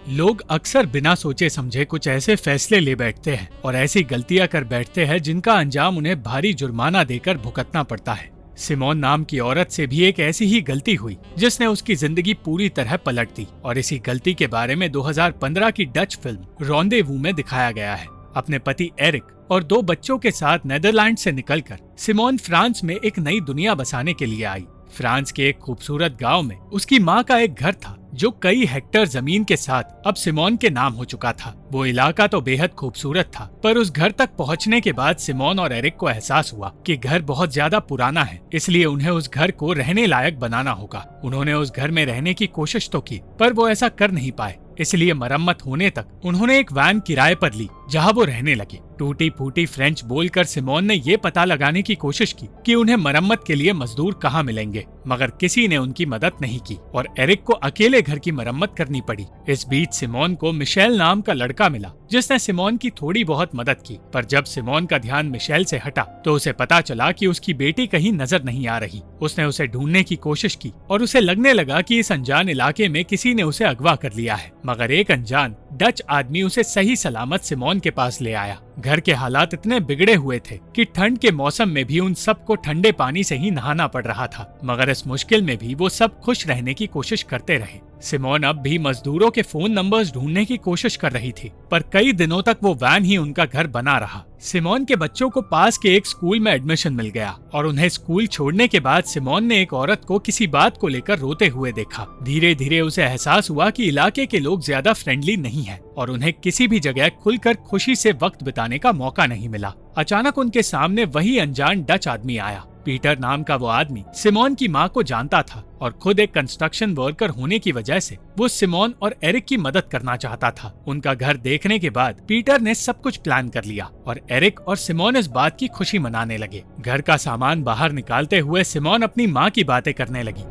लोग अक्सर बिना सोचे समझे कुछ ऐसे फैसले ले बैठते हैं और ऐसी गलतियां कर बैठते हैं जिनका अंजाम उन्हें भारी जुर्माना देकर भुगतना पड़ता है। सिमोन नाम की औरत से भी एक ऐसी ही गलती हुई जिसने उसकी जिंदगी पूरी तरह पलट दी और इसी गलती के बारे में 2015 की डच फिल्म रॉन्डेवू में दिखाया गया है। अपने पति एरिक और 2 बच्चों के साथ नेदरलैंड से निकलकर सिमोन फ्रांस में एक नई दुनिया बसाने के लिए आई। फ्रांस के एक खूबसूरत गांव में उसकी माँ का एक घर था जो कई हेक्टर जमीन के साथ अब सिमोन के नाम हो चुका था। वो इलाका तो बेहद खूबसूरत था, पर उस घर तक पहुंचने के बाद सिमोन और एरिक को एहसास हुआ कि घर बहुत ज्यादा पुराना है, इसलिए उन्हें उस घर को रहने लायक बनाना होगा। उन्होंने उस घर में रहने की कोशिश तो की, पर वो ऐसा कर नहीं पाए, इसलिए मरम्मत होने तक उन्होंने एक वैन किराए पर ली जहां वो रहने लगे। टूटी फूटी फ्रेंच बोलकर सिमोन ने ये पता लगाने की कोशिश की कि उन्हें मरम्मत के लिए मजदूर कहाँ मिलेंगे, मगर किसी ने उनकी मदद नहीं की और एरिक को अकेले घर की मरम्मत करनी पड़ी। इस बीच सिमोन को मिशेल नाम का लड़का मिला जिसने सिमोन की थोड़ी बहुत मदद की, पर जब सिमोन का ध्यान मिशेल से हटा तो उसे पता चला कि उसकी बेटी कहीं नजर नहीं आ रही। उसने उसे ढूंढने की कोशिश की और उसे लगने लगा कि इस अनजान इलाके में किसी ने उसे अगवा कर लिया है, मगर एक अनजान डच आदमी उसे सही सलामत सिमोन के पास ले आया। घर के हालात इतने बिगड़े हुए थे कि ठंड के मौसम में भी उन सबको ठंडे पानी से ही नहाना पड़ रहा था, मगर इस मुश्किल में भी वो सब खुश रहने की कोशिश करते रहे। सिमोन अब भी मजदूरों के फोन नंबर्स ढूंढने की कोशिश कर रही थी, पर कई दिनों तक वो वैन ही उनका घर बना रहा। सिमोन के बच्चों को पास के एक स्कूल में एडमिशन मिल गया और उन्हें स्कूल छोड़ने के बाद सिमोन ने एक औरत को किसी बात को लेकर रोते हुए देखा। धीरे धीरे उसे एहसास हुआ कि इलाके के लोग ज्यादा फ्रेंडली नहीं हैं और उन्हें किसी भी जगह खुलकर खुशी से वक्त बिताने का मौका नहीं मिला। अचानक उनके सामने वही अनजान डच आदमी आया। पीटर नाम का वो आदमी सिमोन की माँ को जानता था और खुद एक कंस्ट्रक्शन वर्कर होने की वजह से वो सिमोन और एरिक की मदद करना चाहता था। उनका घर देखने के बाद पीटर ने सब कुछ प्लान कर लिया और एरिक और सिमोन इस बात की खुशी मनाने लगे। घर का सामान बाहर निकालते हुए सिमोन अपनी माँ की बातें करने लगी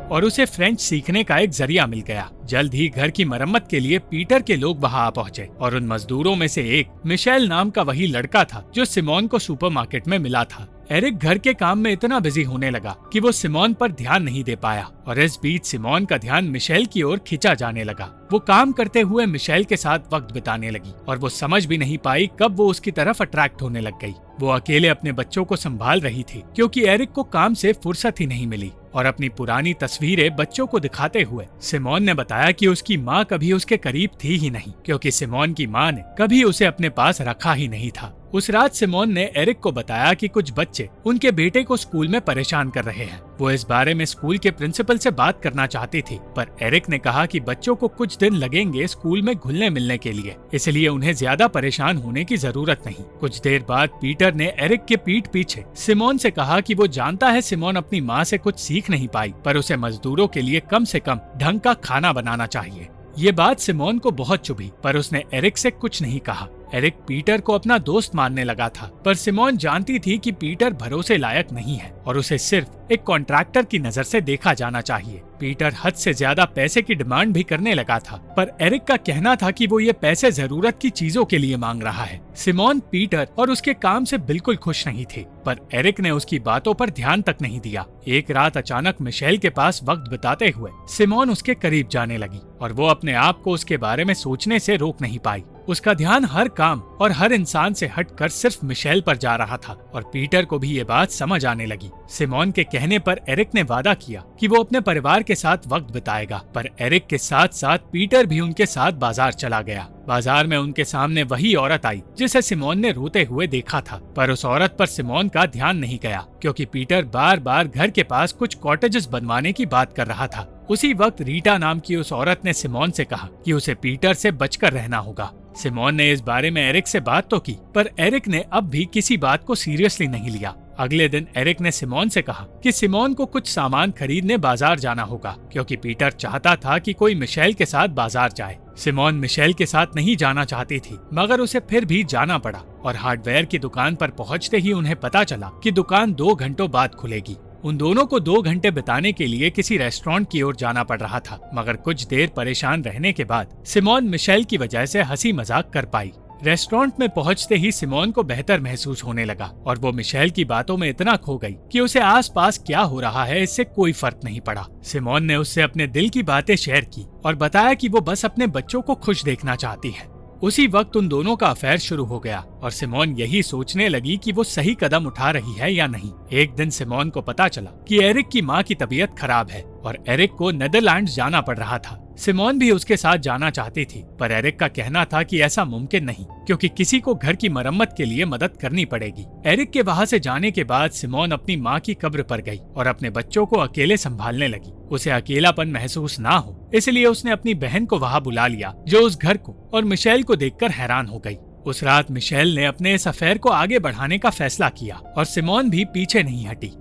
और उसे फ्रेंच सीखने का एक जरिया मिल गया। जल्द ही घर की मरम्मत के लिए पीटर के लोग वहां आ पहुंचे और उन मजदूरों में से एक मिशेल नाम का वही लड़का था जो सिमोन को सुपरमार्केट में मिला था। एरिक घर के काम में इतना बिजी होने लगा कि वो सिमोन पर ध्यान नहीं दे पाया और इस बीच सिमोन का ध्यान मिशेल की ओर खिंचा जाने लगा। वो काम करते हुए मिशेल के साथ वक्त बिताने लगी और वो समझ भी नहीं पाई कब वो उसकी तरफ अट्रैक्ट होने लग गई। वो अकेले अपने बच्चों को संभाल रही थी क्योंकि एरिक को काम से फुर्सत ही नहीं मिली और अपनी पुरानी तस्वीरें बच्चों को दिखाते हुए सिमोन ने बताया कि उसकी माँ कभी उसके करीब थी ही नहीं, क्योंकि सिमोन की माँ ने कभी उसे अपने पास रखा ही नहीं था। उस रात सिमोन ने एरिक को बताया कि कुछ बच्चे उनके बेटे को स्कूल में परेशान कर रहे हैं। वो इस बारे में स्कूल के प्रिंसिपल से बात करना चाहती थी, पर एरिक ने कहा कि बच्चों को कुछ दिन लगेंगे स्कूल में घुलने मिलने के लिए, इसलिए उन्हें ज्यादा परेशान होने की जरूरत नहीं। कुछ देर बाद पीटर ने एरिक के पीठ पीछे सिमोन से कहा कि वो जानता है सिमोन अपनी माँ से कुछ सीख नहीं पाई, पर उसे मजदूरों के लिए कम से कम ढंग का खाना बनाना चाहिए। ये बात सिमोन को बहुत चुभी, पर उसने एरिक से कुछ नहीं कहा। एरिक पीटर को अपना दोस्त मानने लगा था, पर सिमोन जानती थी कि पीटर भरोसे लायक नहीं है और उसे सिर्फ एक कॉन्ट्रैक्टर की नजर से देखा जाना चाहिए। पीटर हद से ज्यादा पैसे की डिमांड भी करने लगा था, पर एरिक का कहना था कि वो ये पैसे जरूरत की चीजों के लिए मांग रहा है। सिमोन पीटर और उसके काम से बिल्कुल खुश नहीं थे, पर एरिक ने उसकी बातों पर ध्यान तक नहीं दिया। एक रात अचानक मिशेल के पास वक्त बिताते हुए सिमोन उसके करीब जाने लगी और वो अपने आप को उसके बारे में सोचने से रोक नहीं पाई। उसका ध्यान हर काम और हर इंसान से हटकर सिर्फ मिशेल पर जा रहा था और पीटर को भी ये बात समझ आने लगी। सिमोन के कहने पर एरिक ने वादा किया कि वो अपने परिवार के साथ वक्त बिताएगा, पर एरिक के साथ साथ पीटर भी उनके साथ बाजार चला गया। बाजार में उनके सामने वही औरत आई जिसे सिमोन ने रोते हुए देखा था, पर उस औरत पर सिमोन का ध्यान नहीं गया क्योंकि पीटर बार बार घर के पास कुछ कॉटेजेस बनवाने की बात कर रहा था। उसी वक्त रीटा नाम की उस औरत ने सिमोन से कहा कि उसे पीटर से बचकर रहना होगा। सिमोन ने इस बारे में एरिक से बात तो की, पर एरिक ने अब भी किसी बात को सीरियसली नहीं लिया। अगले दिन एरिक ने सिमोन से कहा कि सिमोन को कुछ सामान खरीदने बाजार जाना होगा क्योंकि पीटर चाहता था कि कोई मिशेल के साथ बाजार जाए। सिमोन मिशेल के साथ नहीं जाना चाहती थी, मगर उसे फिर भी जाना पड़ा और हार्डवेयर की दुकान पर पहुंचते ही उन्हें पता चला कि दुकान 2 घंटों बाद खुलेगी। उन दोनों को 2 घंटे बिताने के लिए किसी रेस्टोरेंट की ओर जाना पड़ रहा था, मगर कुछ देर परेशान रहने के बाद सिमोन मिशेल की वजह से हंसी मजाक कर पाई। रेस्टोरेंट में पहुंचते ही सिमोन को बेहतर महसूस होने लगा और वो मिशेल की बातों में इतना खो गई कि उसे आसपास क्या हो रहा है इससे कोई फर्क नहीं पड़ा। सिमोन ने उससे अपने दिल की बातें शेयर की और बताया कि वो बस अपने बच्चों को खुश देखना चाहती है। उसी वक्त उन दोनों का अफेयर शुरू हो गया और सिमोन यही सोचने लगी कि वो सही कदम उठा रही है या नहीं। एक दिन सिमोन को पता चला कि एरिक की माँ की तबीयत खराब है और एरिक को नीदरलैंड्स जाना पड़ रहा था। सिमोन भी उसके साथ जाना चाहती थी, पर एरिक का कहना था कि ऐसा मुमकिन नहीं क्योंकि किसी को घर की मरम्मत के लिए मदद करनी पड़ेगी। एरिक के वहाँ से जाने के बाद सिमोन अपनी माँ की कब्र पर गई और अपने बच्चों को अकेले संभालने लगी। उसे अकेलापन महसूस ना हो इसलिए उसने अपनी बहन को वहाँ बुला लिया जो उस घर को और मिशेल को देखकर हैरान हो गई। उस रात मिशेल ने अपने इस अफेयर को आगे बढ़ाने का फैसला किया और सिमोन भी पीछे नहीं हटी।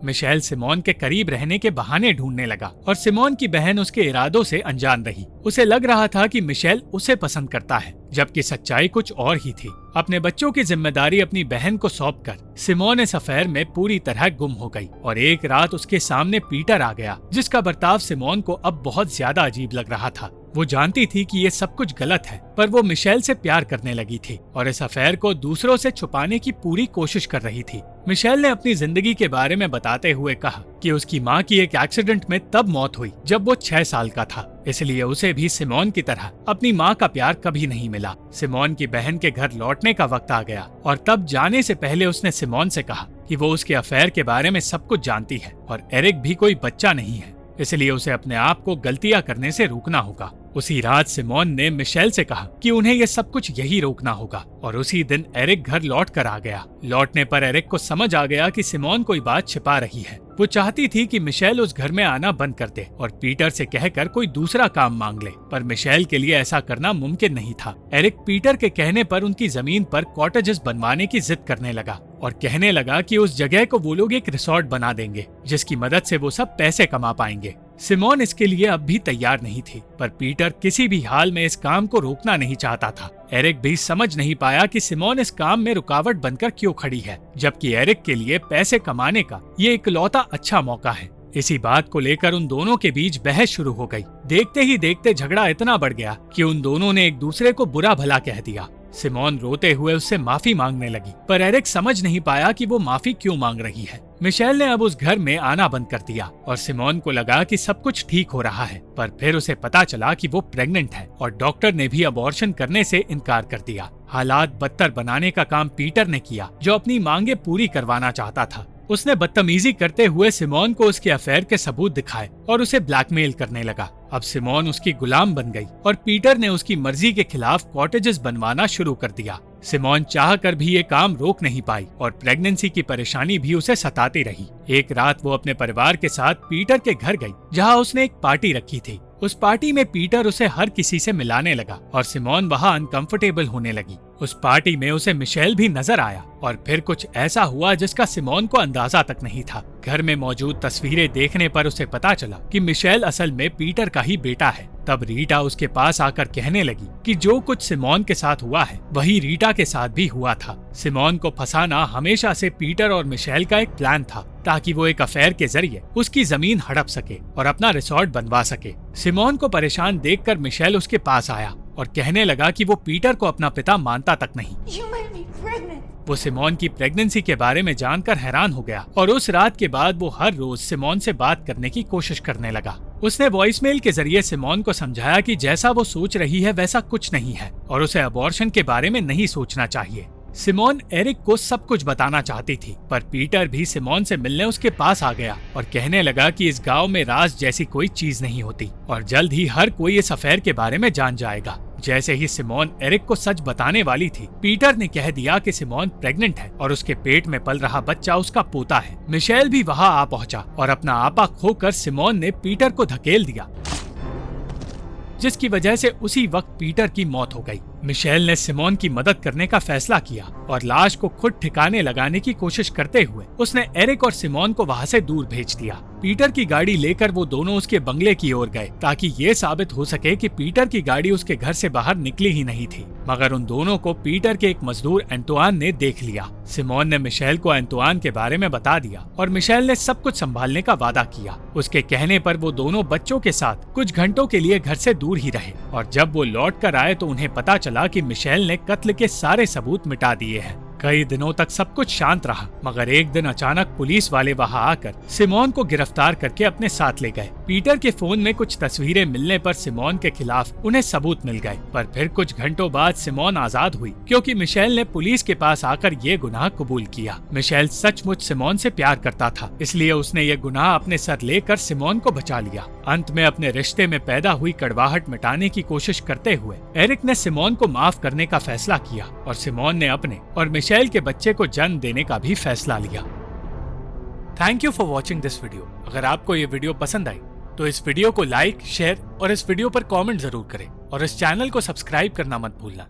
मिशेल सिमोन के करीब रहने के बहाने ढूंढने लगा और सिमोन की बहन उसके इरादों से अनजान रही। उसे लग रहा था कि मिशेल उसे पसंद करता है, जबकि सच्चाई कुछ और ही थी। अपने बच्चों की जिम्मेदारी अपनी बहन को सौंपकर सिमोन इस अफेयर में पूरी तरह गुम हो गई और एक रात उसके सामने पीटर आ गया जिसका बर्ताव सिमोन को अब बहुत ज्यादा अजीब लग रहा था। वो जानती थी कि ये सब कुछ गलत है, पर वो मिशेल से प्यार करने लगी थी और इस अफेयर को दूसरों से छुपाने की पूरी कोशिश कर रही थी। मिशेल ने अपनी जिंदगी के बारे में बताते हुए कहा कि उसकी माँ की एक एक्सीडेंट में तब मौत हुई जब वो 6 साल का था, इसलिए उसे भी सिमोन की तरह अपनी माँ का प्यार कभी नहीं मिला। सिमोन की बहन के घर लौटने का वक्त आ गया और तब जाने से पहले उसने सिमोन से कहा कि वो उसके अफेयर के बारे में सब कुछ जानती है और एरिक भी कोई बच्चा नहीं है, इसलिए उसे अपने आप को गलतियां करने से रोकना होगा। उसी रात सिमोन ने मिशेल से कहा कि उन्हें ये सब कुछ यही रोकना होगा और उसी दिन एरिक घर लौट कर आ गया। लौटने पर एरिक को समझ आ गया कि सिमोन कोई बात छिपा रही है। वो चाहती थी कि मिशेल उस घर में आना बंद कर दे और पीटर से कहकर कोई दूसरा काम मांग ले, पर मिशेल के लिए ऐसा करना मुमकिन नहीं था। एरिक पीटर के कहने पर उनकी जमीन पर कॉटेजेस बनवाने की जिद करने लगा और कहने लगा कि उस जगह को वो लोग एक रिसोर्ट बना देंगे जिसकी मदद से वो सब पैसे कमा पाएंगे। सिमोन इसके लिए अब भी तैयार नहीं थी, पर पीटर किसी भी हाल में इस काम को रोकना नहीं चाहता था। एरिक भी समझ नहीं पाया कि सिमोन इस काम में रुकावट बनकर क्यों खड़ी है, जबकि एरिक के लिए पैसे कमाने का ये इकलौता अच्छा मौका है। इसी बात को लेकर उन दोनों के बीच बहस शुरू हो गई। देखते ही देखते झगड़ा इतना बढ़ गया कि उन दोनों ने एक दूसरे को बुरा भला कह दिया। सिमोन रोते हुए उससे माफी मांगने लगी, पर एरिक समझ नहीं पाया कि वो माफी क्यों मांग रही है। मिशेल ने अब उस घर में आना बंद कर दिया और सिमोन को लगा कि सब कुछ ठीक हो रहा है, पर फिर उसे पता चला कि वो प्रेग्नेंट है और डॉक्टर ने भी अबॉर्शन करने से इनकार कर दिया। हालात बदतर बनाने का काम पीटर ने किया, जो अपनी मांगे पूरी करवाना चाहता था। उसने बदतमीजी करते हुए सिमोन को उसके अफेयर के सबूत दिखाए और उसे ब्लैकमेल करने लगा। अब सिमोन उसकी गुलाम बन गई और पीटर ने उसकी मर्जी के खिलाफ कॉटेजेस बनवाना शुरू कर दिया। सिमोन चाह कर भी ये काम रोक नहीं पाई और प्रेगनेंसी की परेशानी भी उसे सताती रही। एक रात वो अपने परिवार के साथ पीटर के घर गई, जहाँ उसने एक पार्टी रखी थी। उस पार्टी में पीटर उसे हर किसी से मिलाने लगा और सिमोन वहाँ अनकंफर्टेबल होने लगी। उस पार्टी में उसे मिशेल भी नजर आया और फिर कुछ ऐसा हुआ जिसका सिमोन को अंदाजा तक नहीं था। घर में मौजूद तस्वीरें देखने पर उसे पता चला कि मिशेल असल में पीटर का ही बेटा है। तब रीटा उसके पास आकर कहने लगी कि जो कुछ सिमोन के साथ हुआ है वही रीटा के साथ भी हुआ था। सिमोन को फंसाना हमेशा से पीटर और मिशेल का एक प्लान था, ताकि वो एक अफेयर के जरिए उसकी जमीन हड़प सके और अपना रिसोर्ट बनवा सके। सिमोन को परेशान देखकर मिशेल उसके पास आया और कहने लगा कि वो पीटर को अपना पिता मानता तक नहीं। वो सिमोन की प्रेगनेंसी के बारे में जानकर हैरान हो गया और उस रात के बाद वो हर रोज सिमोन से बात करने की कोशिश करने लगा। उसने वॉइसमेल के जरिए सिमोन को समझाया कि जैसा वो सोच रही है वैसा कुछ नहीं है और उसे अबॉर्शन के बारे में नहीं सोचना चाहिए। सिमोन एरिक को सब कुछ बताना चाहती थी, पर पीटर भी सिमोन से मिलने उसके पास आ गया और कहने लगा कि इस गांव में राज जैसी कोई चीज नहीं होती और जल्द ही हर कोई इस अफेयर के बारे में जान जाएगा। जैसे ही सिमोन एरिक को सच बताने वाली थी, पीटर ने कह दिया कि सिमोन प्रेग्नेंट है और उसके पेट में पल रहा बच्चा उसका पोता है। मिशेल भी वहाँ आ पहुँचा और अपना आपा खोकर सिमोन ने पीटर को धकेल दिया, जिसकी वजह से उसी वक्त पीटर की मौत हो गई। मिशेल ने सिमोन की मदद करने का फैसला किया और लाश को खुद ठिकाने लगाने की कोशिश करते हुए उसने एरिक और सिमोन को वहाँ से दूर भेज दिया। पीटर की गाड़ी लेकर वो दोनों उसके बंगले की ओर गए, ताकि ये साबित हो सके कि पीटर की गाड़ी उसके घर से बाहर निकली ही नहीं थी। मगर उन दोनों को पीटर के एक मजदूर एंटोआन ने देख लिया। सिमोन ने मिशेल को एंटोआन के बारे में बता दिया और मिशेल ने सब कुछ संभालने का वादा किया। उसके कहने पर वो दोनों बच्चों के साथ कुछ घंटों के लिए घर से दूर ही रहे और जब वो लौट कर आए तो उन्हें पता चला कि मिशेल ने कत्ल के सारे सबूत मिटा दिए हैं। कई दिनों तक सब कुछ शांत रहा, मगर एक दिन अचानक पुलिस वाले वहां आकर सिमोन को गिरफ्तार करके अपने साथ ले गए। पीटर के फोन में कुछ तस्वीरें मिलने पर सिमोन के खिलाफ उन्हें सबूत मिल गए, पर फिर कुछ घंटों बाद सिमोन आजाद हुई क्योंकि मिशेल ने पुलिस के पास आकर ये गुनाह कबूल किया। मिशेल सचमुच सिमोन से प्यार करता था, इसलिए उसने ये गुनाह अपने सर लेकर सिमोन को बचा लिया। अंत में अपने रिश्ते में पैदा हुई कड़वाहट मिटाने की कोशिश करते हुए एरिक ने सिमोन को माफ करने का फैसला किया और सिमोन ने अपने और मिशेल के बच्चे को जन्म देने का भी फैसला लिया। Thank you for watching this video. अगर आपको ये वीडियो पसंद आई तो इस वीडियो को लाइक, शेयर और इस वीडियो पर कमेंट जरूर करें और इस चैनल को सब्सक्राइब करना मत भूलना।